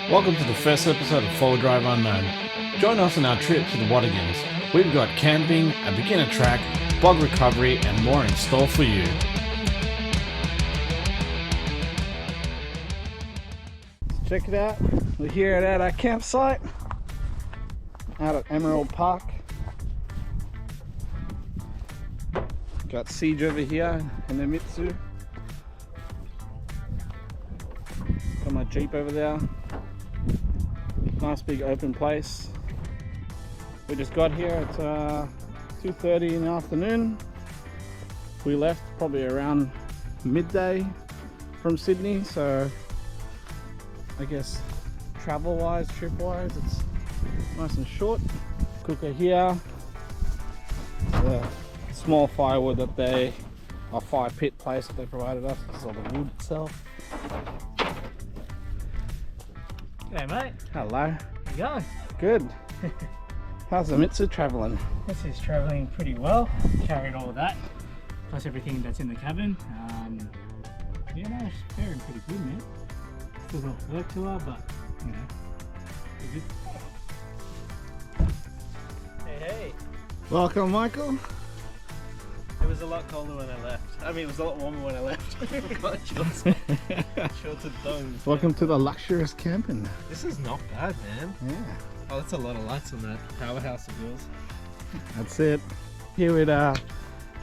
Welcome to the first episode of Forward Drive Unknown. Join us on our trip to the Watagans. We've got camping, a beginner track, Bogged Recovery and more in store for you. Check it out, we're here at our campsite out at Emerald Park. Got Siege over here and the Mitsu. Got my Jeep over there. Nice big open place. We just got here at 2:30 in the afternoon. We left probably around midday from Sydney, so I guess travel wise, trip wise, it's nice and short. Cooker here. The small firewood that a fire pit place that they provided us. This is all the wood itself. Hey mate. Hello. How you going? Good. How's the Mitsu traveling? This is traveling pretty well. Carried all of that, plus everything that's in the cabin. Yeah, no, it's faring pretty good, man. Still got work to her, but you know, we're good. Hey. Welcome, Michael. It was a lot colder when I left. I mean, it was a lot warmer when I left. Got shorts and thongs. Welcome to the luxurious camping. This is not bad, man. Yeah, Oh, that's a lot of lights on that powerhouse of yours. that's it. Here with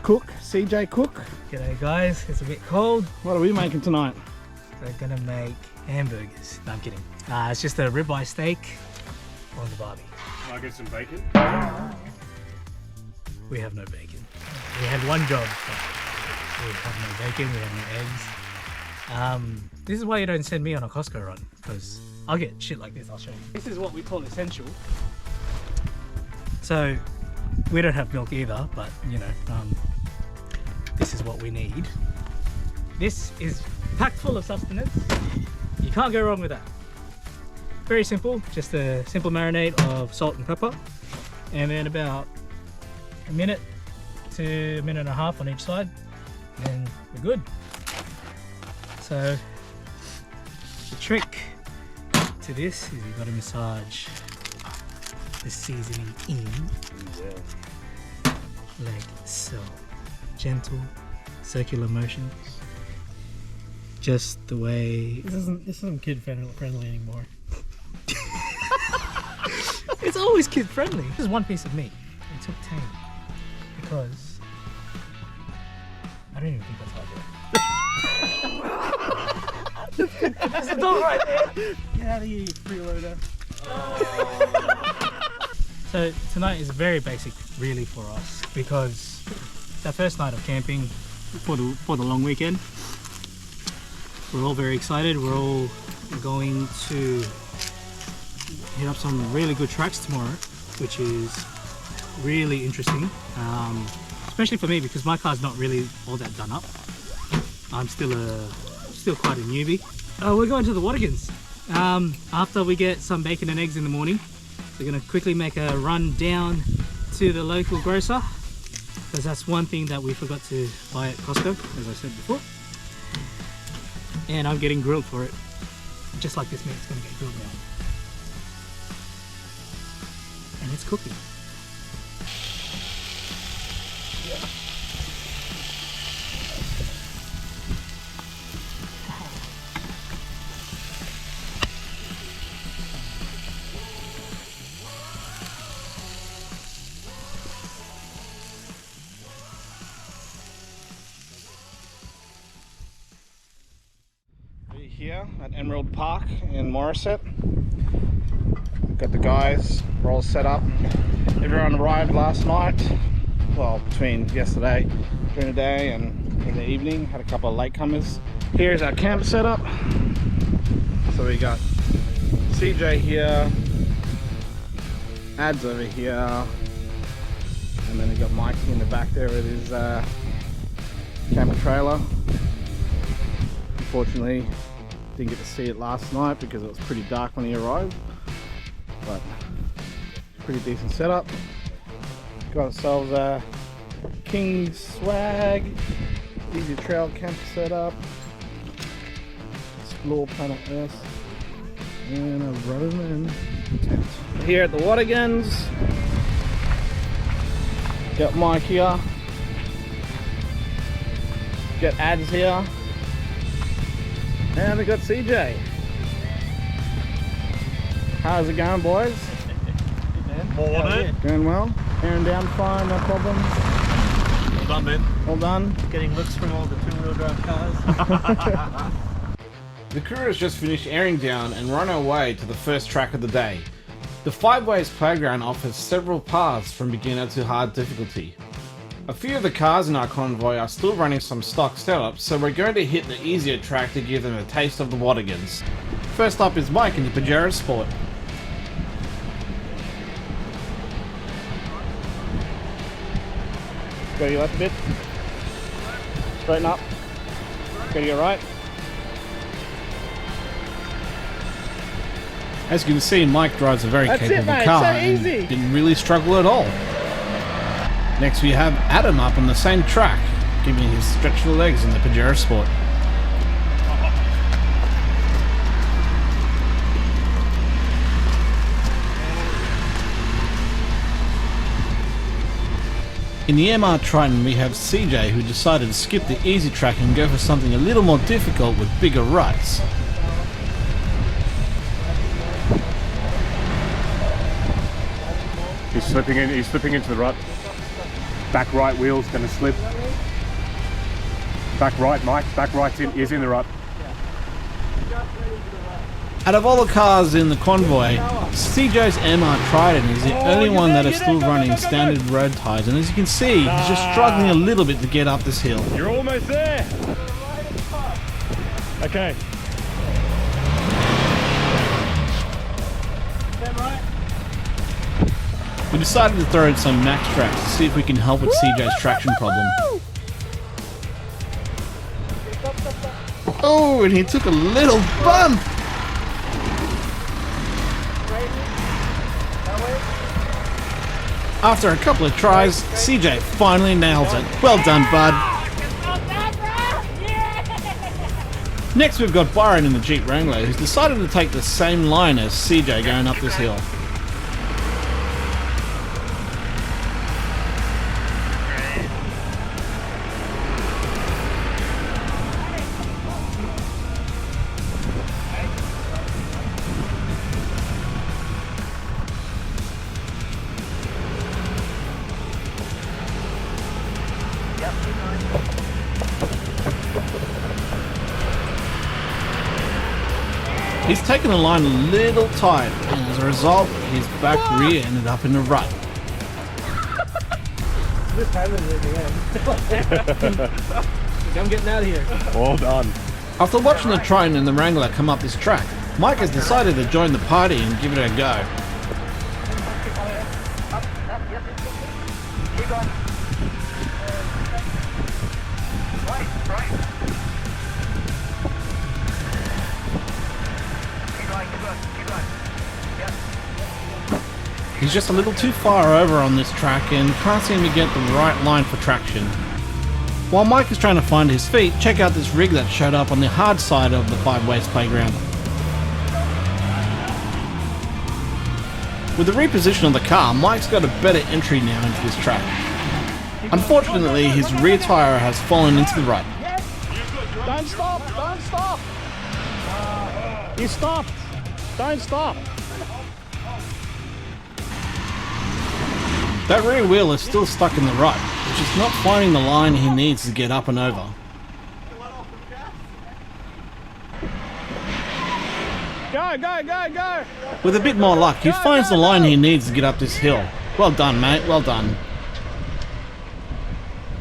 Cook, CJ Cook. G'day guys, it's a bit cold. What are we making tonight? We're gonna make hamburgers. No, I'm kidding. It's just a ribeye steak on the barbie. Can I get some bacon? We have no bacon. We had one job, but we have no bacon, we have no eggs. This is why you don't send me on a Costco run, because I'll get shit like this, I'll show you. This is what we call essential. So, we don't have milk either, but you know, this is what we need. This is packed full of sustenance. You can't go wrong with that. Very simple, just a simple marinade of salt and pepper, and then about a minute to a minute and a half on each side, and we're good. So the trick to this is you've got to massage the seasoning in, like so. Gentle, circular motions, just the way. This isn't kid friendly anymore. It's always kid friendly. This is one piece of meat. It took 10 because I don't even think that's how I do it. That's the dog right there. Get out of here, you freeloader. So tonight is very basic, really, for us because it's our first night of camping for the long weekend. We're all very excited. We're all going to hit up some really good tracks tomorrow, which is really interesting, especially for me because my car's not really all that done up. I'm still quite a newbie. We're going to the Watagans. After we get some bacon and eggs in the morning, we're going to quickly make a run down to the local grocer because that's one thing that we forgot to buy at Costco, as I said before. And I'm getting grilled for it. Just like this meat, it's going to get grilled now. And it's cooking. We're here at Emerald Park in Morisset. We've got the guys, we're all set up. Everyone arrived last night, well, between yesterday during the day and in the evening. Had a couple of latecomers. Here's our camp setup. So we got CJ here, Ads over here, and then we got Mikey in the back there with his camper trailer. Unfortunately, didn't get to see it last night because it was pretty dark when he arrived, but pretty decent setup. Got ourselves a King swag, easy trail camper setup, explore planet Earth. And a Roadside tent. Here at the Watagans. Got Mike here. Got Ads here. And we got CJ. How's it going, boys? Morning. Going well? Airing down fine, no problems. Well done, man. All done. Getting looks from all the two-wheel drive cars. The crew has just finished airing down and we're on our way to the first track of the day. The Five Ways Playground offers several paths from beginner to hard difficulty. A few of the cars in our convoy are still running some stock setups, so we're going to hit the easier track to give them a taste of the Watagans. First up is Mike in the Pajero Sport. Go to your left a bit. Straighten up. Go to your right. As you can see, Mike drives a very That's it, capable mate. car So and easy. didn't really struggle at all. Next we have Adam up on the same track, giving his stretch the legs in the Pajero Sport. In the MR Triton we have CJ, who decided to skip the easy track and go for something a little more difficult with bigger ruts. He's slipping into the rut. Back right wheel's gonna slip. Back right, Mike, back right's is in the rut. Out of all the cars in the convoy, CJ's MR Triton is the only one that is still running standard road tyres, and as you can see, he's just struggling a little bit to get up this hill. You're almost there. Okay. We decided to throw in some max tracks to see if we can help with CJ's traction problem. Oh, and he took a little bump! After a couple of tries, CJ finally nails it. Well done, bud. Next we've got Byron in the Jeep Wrangler, who's decided to take the same line as CJ going up this hill. He's taken the line a little tight, and as a result, his back rear ended up in a rut. I'm getting out of here. Well done. After watching the Triton and the Wrangler come up this track, Mike has decided to join the party and give it a go. He's just a little too far over on this track and can't seem to get the right line for traction. While Mike is trying to find his feet, check out this rig that showed up on the hard side of the Five Ways Playground. With the reposition of the car, Mike's got a better entry now into this track. Unfortunately, his rear tyre has fallen into the rut. Don't stop! Don't stop! You stopped! Don't stop! That rear wheel is still stuck in the rut, which is not finding the line he needs to get up and over. Go, go, go, go! With a bit more luck, he finds the line he needs to get up this hill. Well done, mate, well done.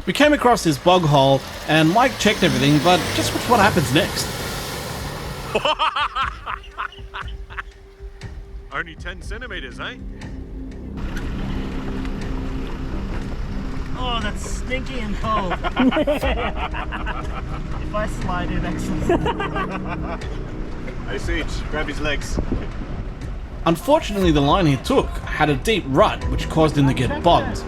We came across this bog hole, and Mike checked everything, but just watch what happens next. Only 10 centimeters, eh? Oh, that's stinky and cold. If I slide in, excellent. Hey, Siege, grab his legs. Unfortunately, the line he took had a deep rut, which caused him to get bogged.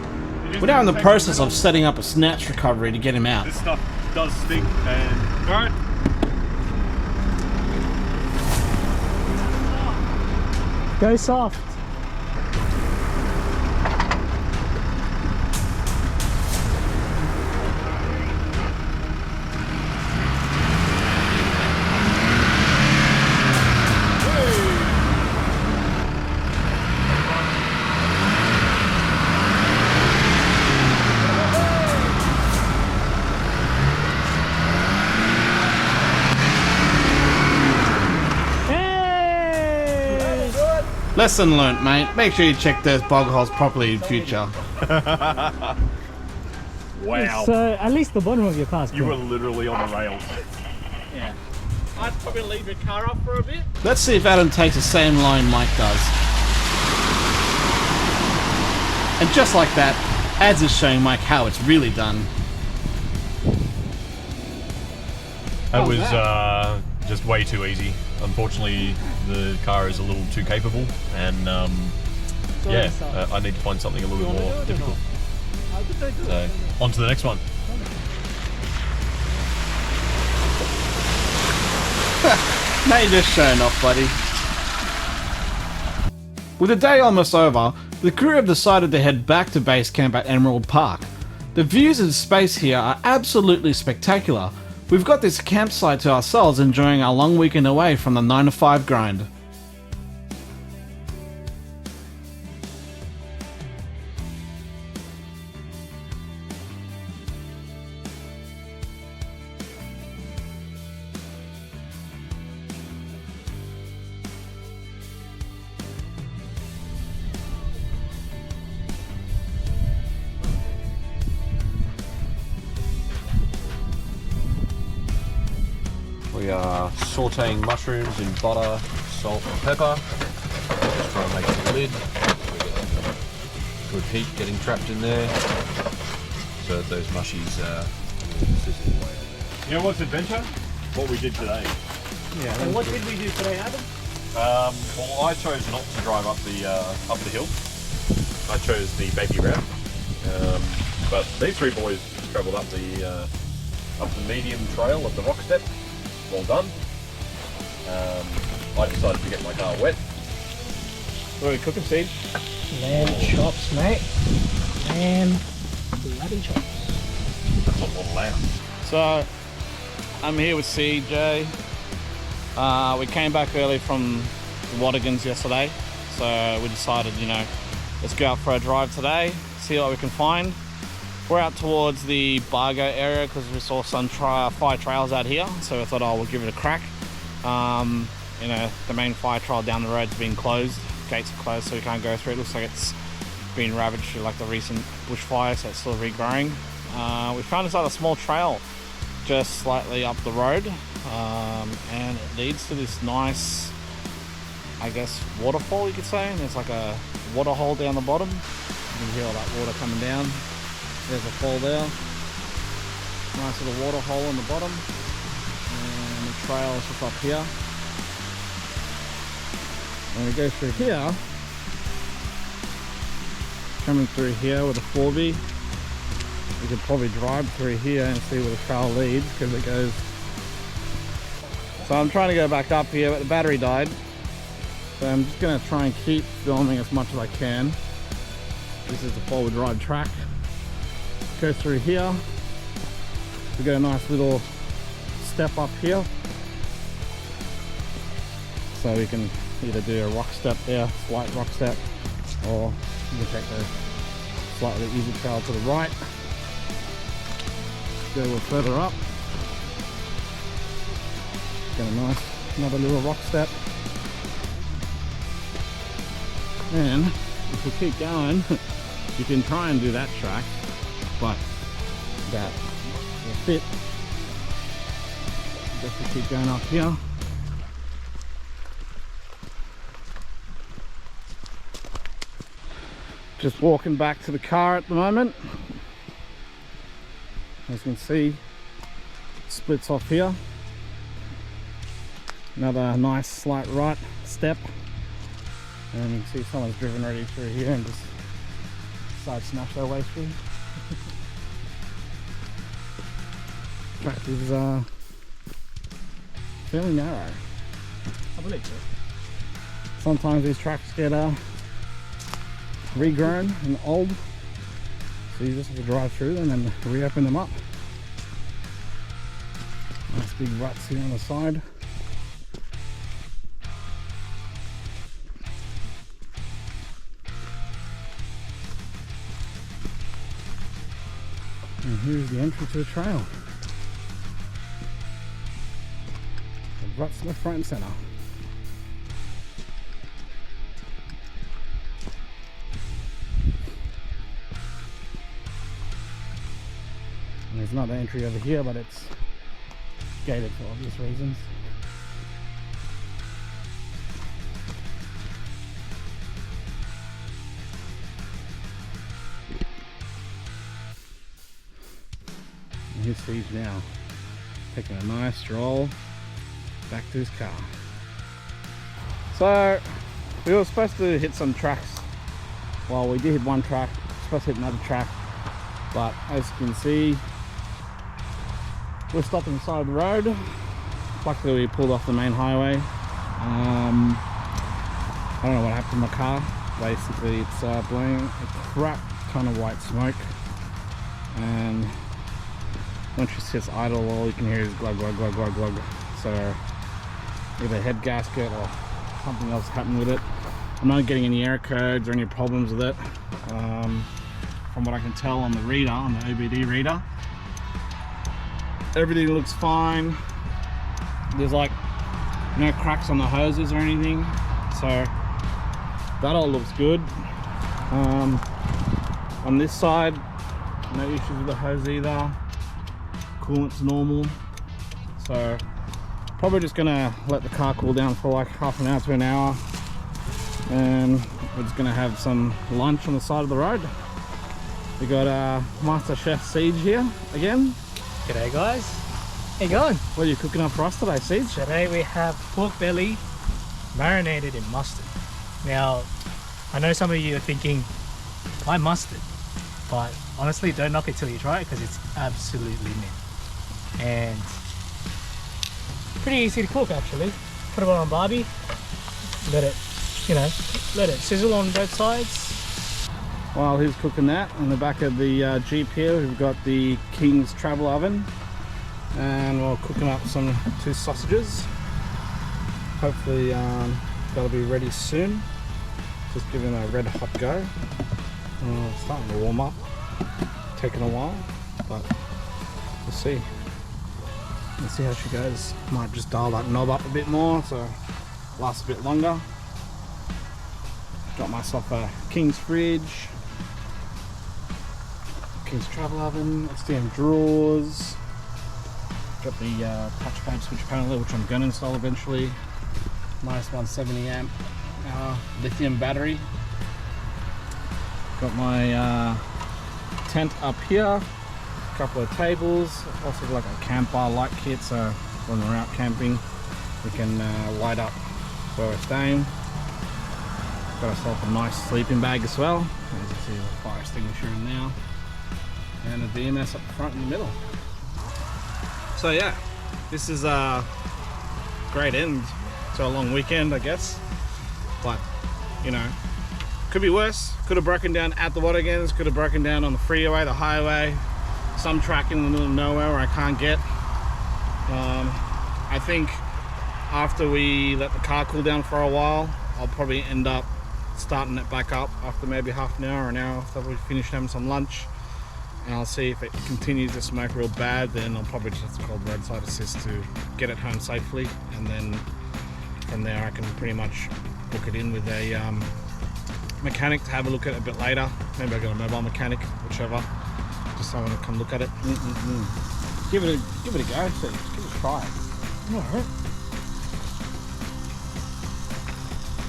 We're now in the process of setting up a snatch recovery to get him out. This stuff does stink, and... Alright. Go soft. Lesson learnt, mate. Make sure you check those bog holes properly in future. Wow. So at least the bottom of your car's You were clean. literally on the rails. Yeah. I'd probably leave your car off for a bit. Let's see if Adam takes the same line Mike does. And just like that, Ads is showing Mike how it's really done. That was just way too easy. Unfortunately, the car is a little too capable, and yeah, I need to find something a little bit more difficult. So, on to the next one. Now you're just showing off, buddy. With the day almost over, the crew have decided to head back to base camp at Emerald Park. The views and space here are absolutely spectacular. We've got this campsite to ourselves, enjoying our long weekend away from the 9-to-5 grind. We are sauteing mushrooms in butter, salt and pepper. Just trying to make a lid. We get good heat getting trapped in there so that those mushies sizzle away. You know what's adventure? What we did today. Yeah. And what did we do today, Adam? Well, I chose not to drive up the hill. I chose the baby route. But these three boys travelled up the medium trail of the rock step. Well done. I decided to get my car wet. What are we cooking, Steve? Lamb chops, mate. Lamb bloody chops. That's a lot of lamb. So, I'm here with CJ. We came back early from Watagans yesterday, so we decided, let's go out for a drive today, see what we can find. We're out towards the Bogged area because we saw some fire trails out here, so I thought, we'll give it a crack. The main fire trail down the road's been closed. Gates are closed, so we can't go through. It looks like it's been ravaged through the recent bushfire, so it's still regrowing. We found this other small trail just slightly up the road, and it leads to this nice, waterfall, you could say. And there's like a water hole down the bottom. You can hear all that water coming down. There's a fall there. Nice little water hole on the bottom. And the trail is just up here. And we go through here. Coming through here with a 4B. We could probably drive through here and see where the trail leads because it goes. So I'm trying to go back up here, but the battery died. So I'm just going to try and keep filming as much as I can. This is the forward drive track. Go through here. We got a nice little step up here. So we can either do a rock step there, slight rock step, or you can take the slightly easy trail to the right. Go a little further up. Got another little rock step. And if we keep going, you can try and do that track, but that will fit. Just to keep going up here. Just walking back to the car at the moment. As you can see, it splits off here. Another nice slight right step. And you can see someone's driven already through here and just decided to smash their way through. Track is fairly narrow. I believe so. Sometimes these tracks get regrown and old, so you just have to drive through them and reopen them up. Nice big ruts here on the side. And here's the entry to the trail. The ruts left, right and centre. And there's another entry over here, but it's gated for obvious reasons. And here's Steve now, taking a nice stroll back to his car. So we were supposed to hit some tracks. Well, we did hit one track, supposed to hit another track, but as you can see, we're stopped on the side of the road. Luckily we pulled off the main highway. I don't know what happened to my car. Basically it's blowing a crap ton of white smoke, and once it sits idle, all you can hear is glug glug glug glug glug. So either a head gasket or something else happened with it. I'm not getting any error codes or any problems with it. From what I can tell on the reader, on the OBD reader, everything looks fine. There's like no cracks on the hoses or anything, so that all looks good. On this side, no issues with the hose either. Coolant's normal, so probably just gonna let the car cool down for like half an hour to an hour, and we're just gonna have some lunch on the side of the road. We got Master Chef Siege here again. G'day guys, how you going? What are you cooking up for us today, Siege? Today we have pork belly marinated in mustard. Now, I know some of you are thinking, why mustard? But honestly, don't knock it till you try it, because it's absolutely mint. And pretty easy to cook actually. Put it on barbie, let it, let it sizzle on both sides. While he's cooking that, on the back of the Jeep here, we've got the King's travel oven, and we're cooking up two sausages. Hopefully that'll be ready soon. Just giving it a red hot go. Starting to warm up, taking a while, but we'll see. Let's see how she goes. Might just dial that knob up a bit more so it lasts a bit longer. Got myself a King's fridge, King's travel oven, XDM drawers. Got the touchpad switch panel, which I'm going to install eventually. Nice 170 amp lithium battery. Got my tent up here, a couple of tables, also like a camper light kit, so when we're out camping we can light up where we're staying. Got ourselves a nice sleeping bag as well. As you can see, the fire extinguisher in now, and a VMS up the front in the middle. So yeah, this is a great end to a long weekend, I guess, but could be worse. Could have broken down at the Watagans, could have broken down on the freeway, the highway, some track in the middle of nowhere where I can't get. I think after we let the car cool down for a while, I'll probably end up starting it back up after maybe half an hour or an hour after we finish having some lunch, and I'll see if it continues to smoke real bad. Then I'll probably just call roadside assist to get it home safely, and then from there I can pretty much book it in with a mechanic to have a look at it a bit later. Maybe I got a mobile mechanic, whichever. Just someone to come look at it. Give it a go, see. Give it a try. Alright.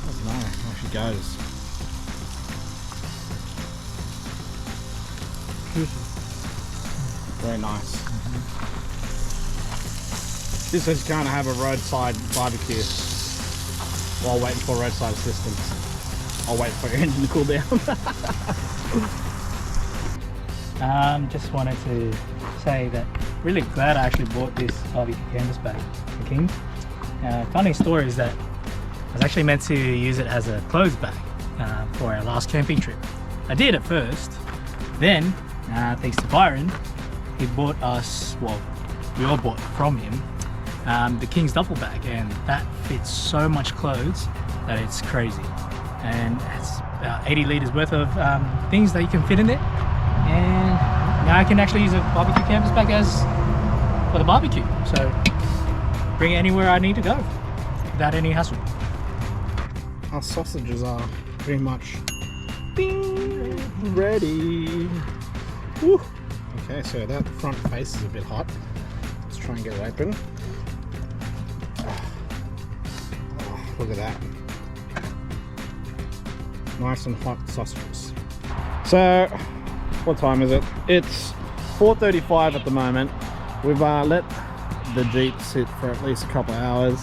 Doesn't know how she goes. Very nice. This is going to have a roadside barbecue while waiting for roadside assistance. I'll wait for your engine to cool down. Just wanted to say that really glad I actually bought this barbecue canvas bag for King. Funny story is that I was actually meant to use it as a clothes bag for our last camping trip. I did at first. Then, thanks to Byron, he bought us, well, we all bought from him, the King's duffel bag, and that fits so much clothes that it's crazy. And it's about 80 litres worth of things that you can fit in there. And now I can actually use a barbecue canvas bag as for the barbecue. So bring it anywhere I need to go without any hassle. Our sausages are pretty much ready. Woo. Okay, so that front face is a bit hot. Let's try and get it open. Oh, look at that. Nice and hot sausages. So, what time is it? It's 4:35 at the moment. We've let the Jeep sit for at least a couple of hours.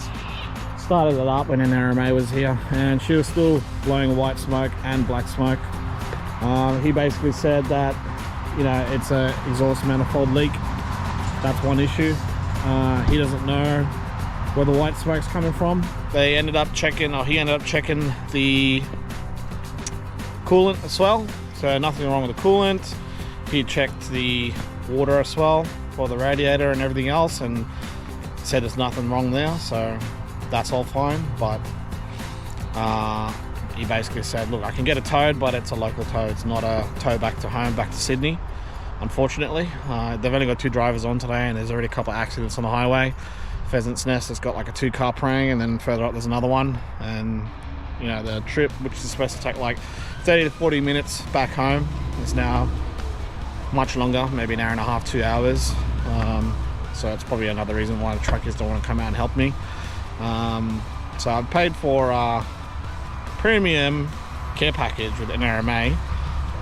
Started it up when NRMA was here, and she was still blowing white smoke and black smoke. He basically said that, you know, it's a exhaust manifold leak. That's one issue. He doesn't know where the white smoke's coming from. They ended up checking, or he ended up checking the coolant as well. So nothing wrong with the coolant. He checked the water as well for the radiator and everything else, and said there's nothing wrong there. So that's all fine, but he basically said, look, I can get it towed, but it's a local tow. It's not a tow back to home, back to Sydney, unfortunately. They've only got 2 drivers on today, and there's already a couple of accidents on the highway. Pheasant's Nest has got like a 2-car praying, and then further up there's another one. And you know, the trip, which is supposed to take like 30 to 40 minutes back home, is now much longer, maybe an hour and a half, 2 hours. So it's probably another reason why the truckers don't want to come out and help me. So I've paid for a premium care package with NRMA,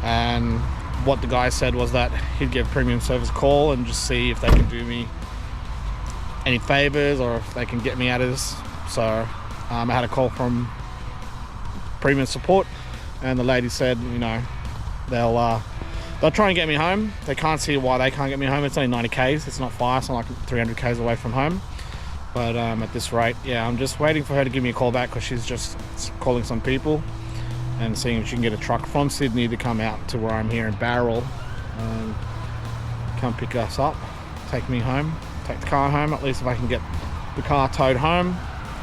and what the guy said was that he'd give premium service a call and just see if they can do me any favors or if they can get me out of this. So I had a call from premium support, and the lady said, you know, they'll try and get me home. They can't see why they can't get me home. It's only 90 k's, it's not far, it's not like 300 k's away from home. But at this rate, yeah, I'm just waiting for her to give me a call back, because she's just calling some people and seeing if she can get a truck from Sydney to come out to where I'm here in Barrel and come pick us up, take me home, take the car home. At least if I can get the car towed home,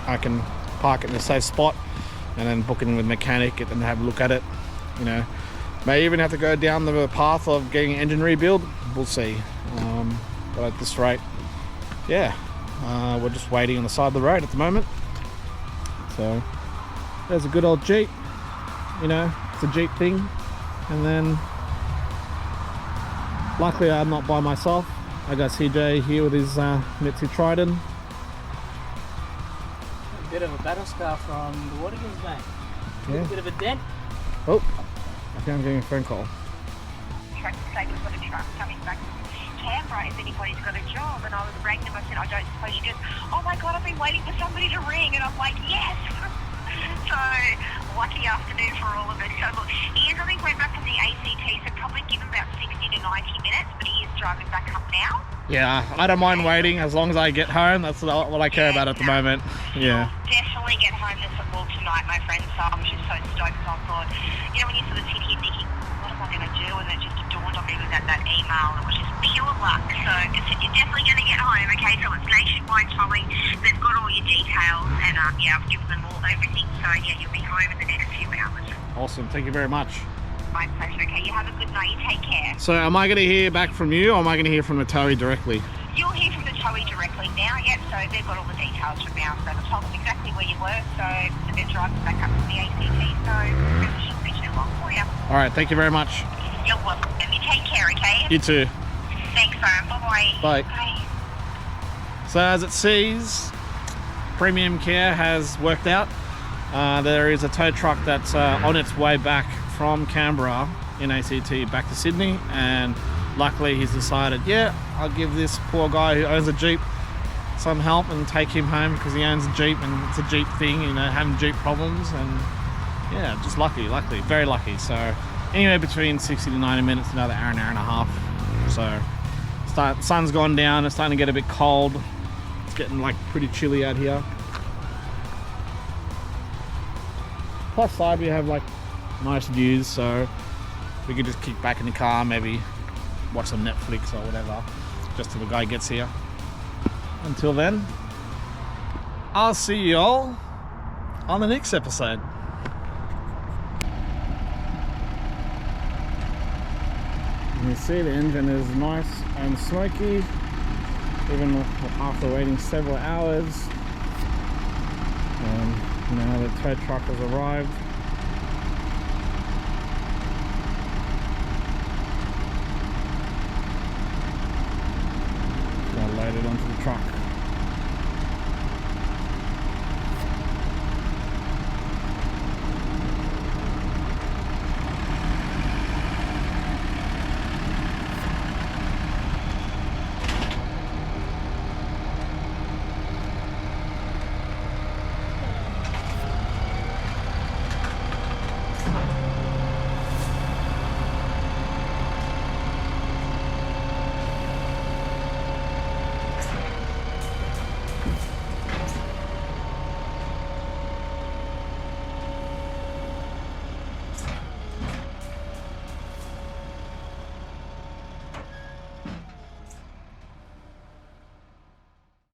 I can park it in a safe spot and then book it in with a mechanic and have a look at it. You know, may even have to go down the path of getting an engine rebuild. We'll see. But at this rate, yeah. We're just waiting on the side of the road at the moment. So there's a good old Jeep, you know, it's a Jeep thing. And then luckily I'm not by myself. I got CJ here with his Mitsu Trident. A bit of a battle scar from the Watagans, mate. Yeah. A bit of a dent. Oh, I think I'm getting a phone call. Track to say we've got a truck coming back from Canberra, if anybody's got a job. And I was rang them, I said, I don't suppose you just, oh my God, I've been waiting for somebody to ring. And I'm like, yes. So lucky afternoon for all of us. So look, he is on his way back from the ACT, so probably give him about 60 to 90 minutes, but he is driving back up now. Yeah, I don't mind waiting as long as I get home. That's what I care about at the moment. Yeah. You'll definitely get home this well tonight, my friend. So I'm just so stoked. So I thought, you know, when you sort of sit here thinking, what am I going to do? And it just dawned on me with that email, and it was just pure luck. So you're definitely going to get home, okay? So it's nationwide towing. They've got all your details, and yeah, I've given them all everything. So yeah, you'll be home in the next few hours. Awesome, thank you very much. My pleasure. Okay, you have a good night. You take care. So am I going to hear back from you, or am I going to hear from the towie directly? You'll hear from the towie directly now. Yep. So they've got all the details from now. So they've told them exactly where you were. So they're driving back up to the ACT. So it shouldn't be too long for you. All right, thank you very much. You're welcome. And you take care. Okay. You too. Thanks, Sam. Bye-bye. Bye. Bye. So as it sees, Premium Care has worked out. There is a tow truck that's on its way back from Canberra in ACT back to Sydney, and luckily he's decided, yeah, I'll give this poor guy who owns a Jeep some help and take him home, because he owns a Jeep and it's a Jeep thing, you know, having Jeep problems. And yeah, just lucky, very lucky. So anywhere between 60 to 90 minutes, another hour and a half. So sun's gone down, it's starting to get a bit cold. It's getting like pretty chilly out here. Plus side, we have like nice views, so we could just kick back in the car, maybe watch some Netflix or whatever, just till the guy gets here. Until then, I'll see you all on the next episode. You see the engine is nice and smoky, even after waiting several hours. Now the tow truck has arrived. Now load it onto the truck.